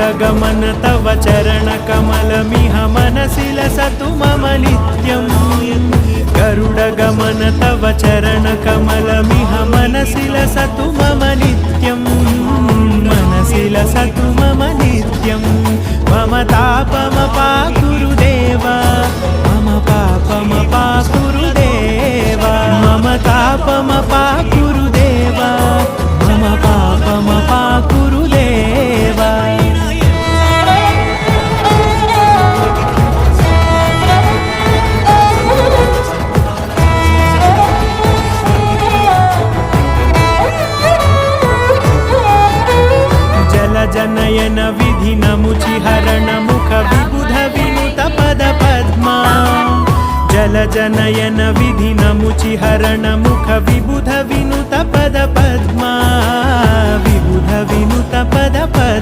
गरुडगमन तव चरणकमलमिह मनसि लसतु मम नित्यम् गरुडगमन तव चरणकमलमिह मनसि लसतु मम नित्यम् मनसि लसतु मम नित्यम् मम तापमपाकुरुदेव मम पापमपाकुरुदेव मम तापमपाकुरुदेव मम पापमपाकुरुदेव जनयन विधि नमुचिहरण मुख विबुध विनुत पद पद्मा जल जनयन विधि नमुचिहरण मुख विबुध विनुत पद पद्मा विबुध विनुत पद पद्मा।